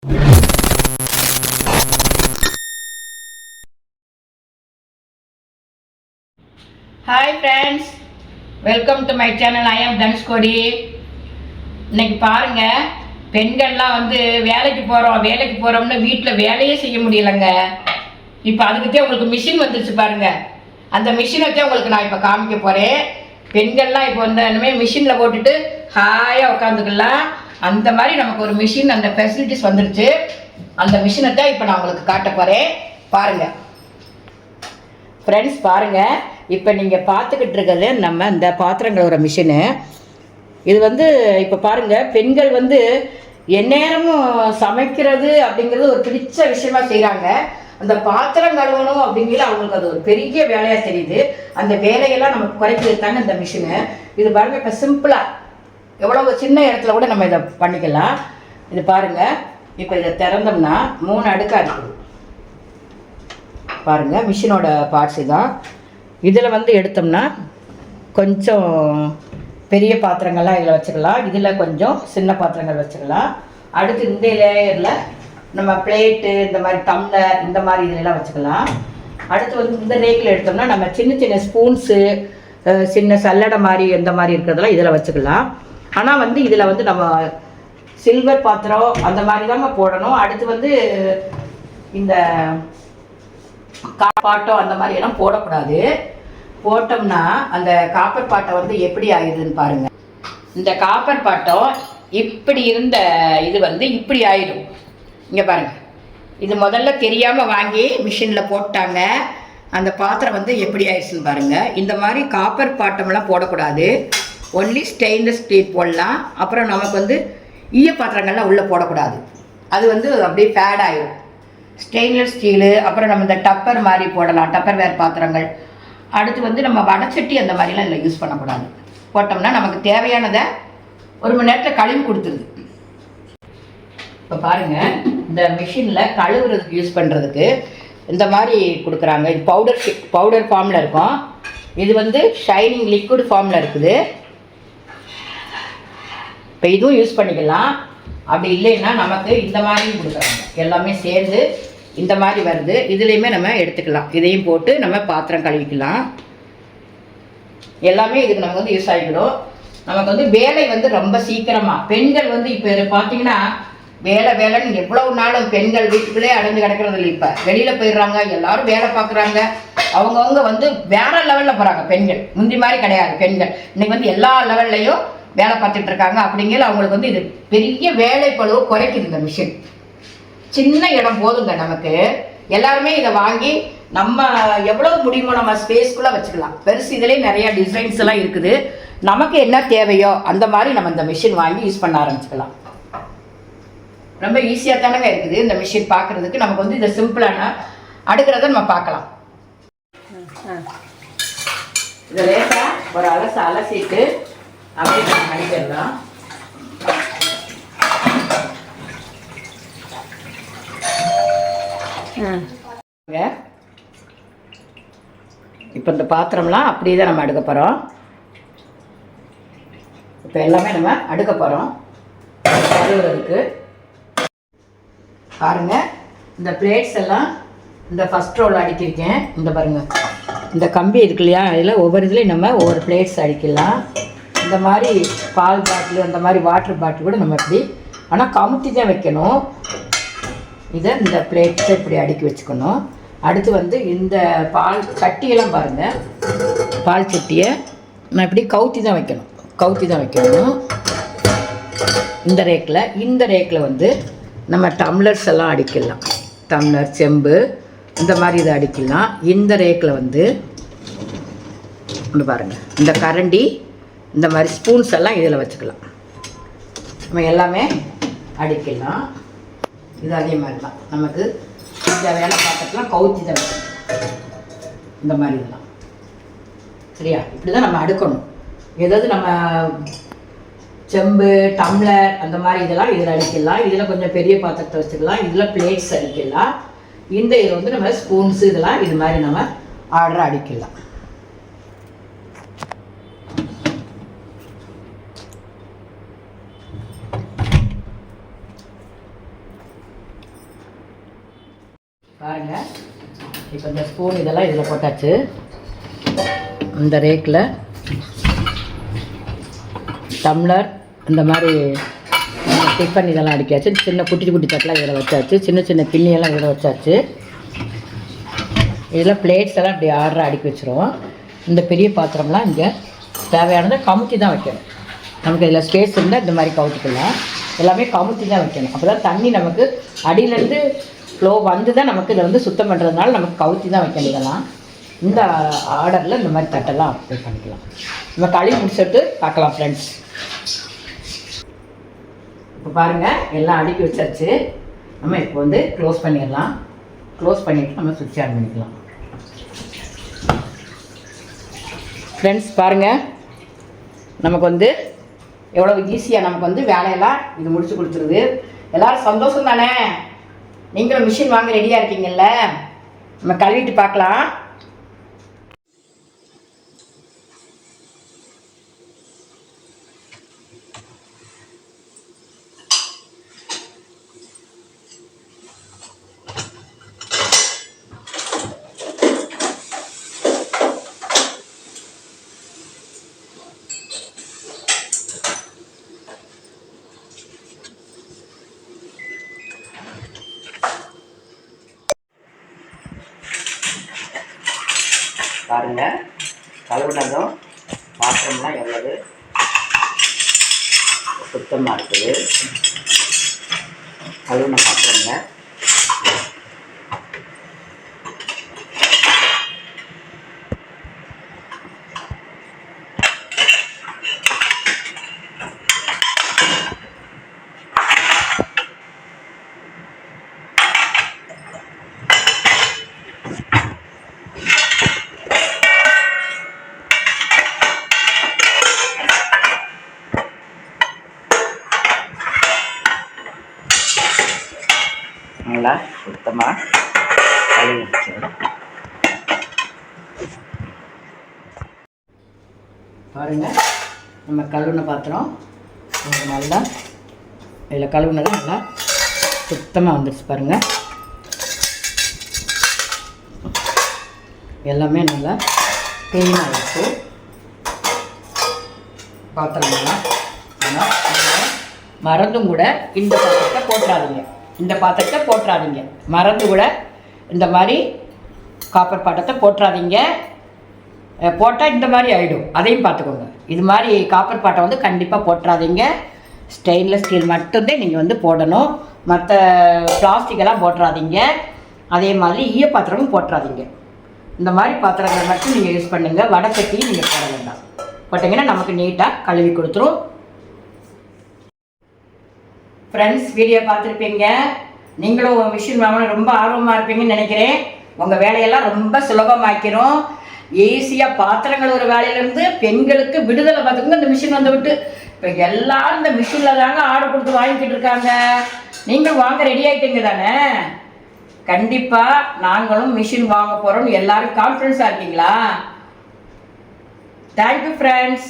Hi friends, welcome to my channel. I am Dhanushkodi. இன்னைக்கு பாருங்க, பெண்கள்லாம் வந்து வேலைக்கு போகிறோம்னு வீட்டில் வேலையே செய்ய முடியலைங்க. இப்போ அதுக்குத்தே உங்களுக்கு மிஷின் வந்துருச்சு பாருங்க. அந்த மிஷினை வச்சே உங்களுக்கு நான் இப்போ காமிக்க போகிறேன். பெண்கள்லாம் இப்போ வந்து இனிமேல் மிஷினில் போட்டுட்டு ஹாயாக உட்காந்துக்கலாம். அந்த மாதிரி நமக்கு ஒரு மிஷின், அந்த ஃபெசிலிட்டிஸ் வந்துருச்சு. அந்த மிஷினை தான் இப்போ நான் உங்களுக்கு காட்ட போகிறேன். பாருங்கள் ஃப்ரெண்ட்ஸ், பாருங்கள். இப்போ நீங்கள் பார்த்துக்கிட்டு இருக்கிறது நம்ம இந்த பாத்திரம் கழுவுற மிஷினு. இது வந்து இப்போ பாருங்கள், பெண்கள் வந்து எந்நேரமும் சமைக்கிறது அப்படிங்கிறது ஒரு பிடிச்ச விஷயமா செய்கிறாங்க. அந்த பாத்திரம் கழுவணும் அப்படிங்கிறது அவங்களுக்கு அது ஒரு பெரிய வேலையாக தெரியுது. அந்த வேலையெல்லாம் நமக்கு குறைக்கிறது தாங்க இந்த மிஷினு. இது பாருங்கள், இப்போ சிம்பிளாக எவ்வளோ சின்ன இடத்துல கூட நம்ம இதை பண்ணிக்கலாம். இது பாருங்கள், இப்போ இதை திறந்தோம்னா 3 அடுக்காக இருக்குது பாருங்கள். மிஷினோட பார்ட்ஸு தான். இதில் வந்து எடுத்தோம்னா கொஞ்சம் பெரிய பாத்திரங்கள்லாம் இதில் வச்சுக்கலாம். இதில் கொஞ்சம் சின்ன பாத்திரங்கள் வச்சுக்கலாம். அடுத்து இந்த லேயரில் நம்ம பிளேட்டு, இந்த மாதிரி டம்ளர், இந்த மாதிரி இதிலெல்லாம் வச்சுக்கலாம். அடுத்து வந்து இந்த ரேக்கில் எடுத்தோம்னா நம்ம சின்ன சின்ன ஸ்பூன்ஸு, சின்ன சல்லடை மாதிரி இந்த மாதிரி இருக்கிறதெல்லாம் இதில் வச்சுக்கலாம். ஆனால் வந்து இதில் வந்து நம்ம சில்வர் பாத்திரம் அந்த மாதிரி தாங்க போடணும். அடுத்து வந்து இந்த பாட்டம் அந்த மாதிரி எல்லாம் போடக்கூடாது. போட்டோம்னா அந்த காப்பர் பாட்டை வந்து எப்படி ஆயிடுதுன்னு பாருங்க. இந்த காப்பர் பாட்டம் இப்படி இருந்த இது வந்து இப்படி ஆயிடும். இங்கே பாருங்க, இது முதல்ல தெரியாமல் வாங்கி மிஷினில் போட்டாங்க. அந்த பாத்திரம் வந்து எப்படி ஆயிடுச்சுன்னு பாருங்க. இந்த மாதிரி காப்பர் பாட்டம்லாம் போடக்கூடாது. ஒன்லி ஸ்டெயின்லெஸ் ஸ்டீல் போடலாம். அப்புறம் நமக்கு வந்து ஈய பாத்திரங்கள்லாம் உள்ளே போடக்கூடாது. அது வந்து அப்படியே ஃபேட் ஆயிடும். ஸ்டெயின்லெஸ் ஸ்டீலு, அப்புறம் நம்ம இந்த டப்பர் மாதிரி போடலாம், டப்பர் வேர் பாத்திரங்கள். அடுத்து வந்து நம்ம வடச்சட்டி அந்த மாதிரிலாம் இதில் யூஸ் பண்ணக்கூடாது. போட்டோம்னா நமக்கு தேவையானதை 1 மணி நேரத்தில் கழுவி கொடுத்துருது. இப்போ பாருங்கள், இந்த மிஷினில் கழுவுறதுக்கு யூஸ் பண்ணுறதுக்கு இந்த மாதிரி கொடுக்குறாங்க. இது பவுடர் ஃபார்மில் இருக்கும். இது வந்து ஷைனிங் லிக்விட் ஃபார்மில் இருக்குது. இப்போ இதுவும் யூஸ் பண்ணிக்கலாம். அப்படி இல்லைன்னா நமக்கு இந்த மாதிரியும் கொடுக்குறாங்க. எல்லாமே சேர்ந்து இந்த மாதிரி வருது. இதுலேயுமே நம்ம எடுத்துக்கலாம். இதையும் போட்டு நம்ம பாத்திரம் கழுவிக்கலாம். எல்லாமே இதுக்கு நமக்கு வந்து யூஸ் ஆகிடும். நமக்கு வந்து வேலை வந்து ரொம்ப சீக்கிரமாக, பெண்கள் வந்து இப்போ பார்த்தீங்கன்னா வேலைன்னு எவ்வளவு நாளும் பெண்கள் வீட்டுக்குள்ளே அடைஞ்சு கிடக்கிறது இல்லை. இப்போ வெளியில் போயிடுறாங்க, எல்லாரும் வேலை பார்க்குறாங்க. அவங்கவுங்க வந்து வேற லெவலில் போகிறாங்க. பெண்கள் முந்தி மாதிரி கிடையாது. பெண்கள் இன்னைக்கு வந்து எல்லா லெவல்லையும் வேலை பார்த்துட்டு இருக்காங்க. அப்படிங்கிற அவங்களுக்கு வந்து இது பெரிய வேலை பழுவை குறைக்குது இந்த மிஷின். சின்ன இடம் போதுங்க நமக்கு. எல்லாருமே இதை வாங்கி நம்ம எவ்வளவு முடியுமோ நம்ம ஸ்பேஸ்க்குள்ளே வச்சுக்கலாம். பெருசு இதிலே நிறைய டிசைன்ஸ் எல்லாம் இருக்குது. நமக்கு என்ன தேவையோ அந்த மாதிரி நம்ம இந்த மிஷின் வாங்கி யூஸ் பண்ண ஆரம்பிச்சுக்கலாம். ரொம்ப ஈஸியாக தானங்க இருக்குது இந்த மிஷின் பார்க்குறதுக்கு. நமக்கு வந்து இந்த சிம்பிளான அடுக்கிறத நம்ம பார்க்கலாம். இதை லேசாக ஒரு அலசிட்டு அப்படியே நம்ம அடிச்சிடலாம். இப்போ இந்த பாத்திரம்லாம் அப்படியே தான் நம்ம அடுக்க போகிறோம். இப்போ எல்லாமே நம்ம அடுக்க போகிறோம் கழுவுறதுக்கு. பாருங்கள், இந்த பிளேட்ஸ் எல்லாம் இந்த ஃபஸ்ட் ரோல் அடிக்கிருக்கேன். இந்த பாருங்கள், இந்த கம்பி இருக்கு இல்லையா, இதில் ஒவ்வொரு இதுலேயும் நம்ம ஒவ்வொரு பிளேட்ஸ் அடிக்கலாம். இந்த மாதிரி பால் பாட்டில், அந்த மாதிரி வாட்டர் பாட்டில் கூட நம்ம இப்படி, ஆனால் கமுத்தி தான் வைக்கணும். இதை இந்த பிளேட்ஸை இப்படி அடுக்கி வச்சுக்கணும். அடுத்து வந்து இந்த பால் சட்டியெல்லாம் பாருங்கள், பால் சட்டியை நான் இப்படி கவுத்தி தான் வைக்கணும். இந்த ரேக்கில் வந்து நம்ம டம்ளர்ஸ் எல்லாம் அடிக்கலாம். டம்ளர், செம்பு, இந்த மாதிரி இதை அடிக்கலாம். இந்த ரேக்கில் வந்து பாருங்கள், இந்த கரண்டி, இந்த மாதிரி ஸ்பூன்ஸ் எல்லாம் இதில் வச்சுக்கலாம். நம்ம எல்லாமே அடிக்கலாம். இது அதே மாதிரி தான் நமக்கு இந்த வேலை பார்த்துக்கலாம். கவுத்தி தான் வைக்கணும் இந்த மாதிரி இதெல்லாம். சரியா? இப்படி தான் நம்ம அடுக்கணும். ஏதாவது நம்ம செம்பு, டம்ளர் அந்த மாதிரி இதெல்லாம் இதில் அடிக்கலாம். இதில் கொஞ்சம் பெரிய பாத்திரத்தை வச்சுக்கலாம். இதில் பிளேட்ஸ் அடிக்கலாம். இந்த இதில் வந்து நம்ம ஸ்பூன்ஸு இதெல்லாம் இது மாதிரி நம்ம ஆர்டர் அடிக்கலாம். பாருங்கள், இப்போ இந்த ஸ்பூன் இதெல்லாம் இதில் போட்டாச்சு. இந்த ரேக்கில் டம்ளர் இந்த மாதிரி டிஃபன் இதெல்லாம் அடிக்காச்சு. சின்ன குட்டி குட்டி தட்டெலாம் இதில் வச்சாச்சு. சின்ன சின்ன கிண்ணியெல்லாம் இதில் வச்சாச்சு. இதில் பிளேட்ஸ் எல்லாம் இப்படி ஆர்டராக அடுக்கி வச்சுருவோம். இந்த பெரிய பாத்திரம்லாம் இங்கே தேவையானதை கமுத்தி தான் வைக்கணும். நமக்கு இதில் ஸ்பேஸ் இருந்தால் இந்த மாதிரி கவுத்துக்கலாம். எல்லாமே கமுத்தி தான் வைக்கணும். அப்போ தான் தண்ணி நமக்கு அடியிலேருந்து ஃப்ளோ வந்து தான் நமக்கு இதை வந்து சுத்தம் பண்ணுறதுனால நமக்கு கவுத்தி தான் வைக்கணும். இதெல்லாம் இந்த ஆர்டரில் இந்த மாதிரி தட்டெல்லாம் அப்ளை பண்ணிக்கலாம். நம்ம கழுவி முடிச்சுட்டு பார்க்கலாம் ஃப்ரெண்ட்ஸ். இப்போ பாருங்கள், எல்லாம் அடுக்கி வச்சாச்சு. நம்ம இப்போ வந்து க்ளோஸ் பண்ணிடலாம். க்ளோஸ் பண்ணிவிட்டு நம்ம சுவிட்ச் ஆன் பண்ணிக்கலாம். ஃப்ரெண்ட்ஸ் பாருங்கள், நமக்கு வந்து எவ்வளோ ஈஸியாக நமக்கு வந்து வேலையெல்லாம் இது முடிச்சு கொடுத்துருது. எல்லோரும் சந்தோஷம் தானே? நீங்களும் மிஷின் வாங்க ரெடியாக இருக்கீங்கல்ல? நம்ம கழுவிட்டு பார்க்கலாம். பாருங்கள், கழுவுனதும் பாத்திரம்லாம் எவ்வளவு சுத்தமாக இருக்குது. கழுவுன பாத்திரங்க. நல்லா சுத்தமாக கழுவி வச்சிடலாம். பாருங்கள், நம்ம கழுவுன பாத்திரம் நல்லா இதில் கழுவுனது நல்லா சுத்தமாக வந்துடுச்சு. பாருங்கள், எல்லாமே நல்லா க்ளீனாக ஆகிடுச்சு பாத்திரமெல்லாம். ஆனால் மறந்தும் கூட இந்த பாத்திரத்தை போட்டுறாதீங்க. இந்த பாத்திரத்தை போட்டுறாதீங்க. மறந்து கூட இந்த மாதிரி காப்பர் பாத்திரத்தை போட்டுறாதீங்க. போட்டால் இந்த மாதிரி ஆகிடும். அதையும் பார்த்துக்கோங்க. இது மாதிரி காப்பர் பாட்டை வந்து கண்டிப்பாக போட்டுறாதீங்க. ஸ்டெயின்லெஸ் ஸ்டீல் மட்டும்தான் நீங்கள் வந்து போடணும். மற்ற பிளாஸ்டிக்கெல்லாம் போட்டுறாதீங்க. அதே மாதிரி ஈய பாத்திரமும் போட்டுறாதீங்க. இந்த மாதிரி பாத்திரங்களை மட்டும் நீங்கள் யூஸ் பண்ணுங்கள். வடச்சட்டியும் நீங்கள் போட வேண்டாம். போட்டிங்கன்னா நமக்கு நீட்டாக கழுவி கொடுத்துரும். ஃப்ரெண்ட்ஸ், வீடியோ பார்த்துருப்பீங்க. நீங்களும் மிஷின் வாங்கணும் ரொம்ப ஆர்வமாக இருப்பீங்கன்னு நினைக்கிறேன். உங்கள் வேலையெல்லாம் ரொம்ப சுலபமாக்கிறோம். ஈஸியாக பாத்திரங்கள் ஒரு வேலையிலேருந்து பெண்களுக்கு விடுதலை பார்த்துக்கோங்க. இந்த மிஷின் வந்து விட்டு இப்போ எல்லோரும் இந்த மிஷினில் தாங்க ஆர்டர் கொடுத்து வாங்கிக்கிட்டு இருக்காங்க. நீங்களும் வாங்க ரெடி ஆகிட்டீங்க தானே? கண்டிப்பாக நாங்களும் மிஷின் வாங்க போகிறோம். எல்லோரும் கான்ஃபிடன்ஸாக இருக்கீங்களா? Thank you friends.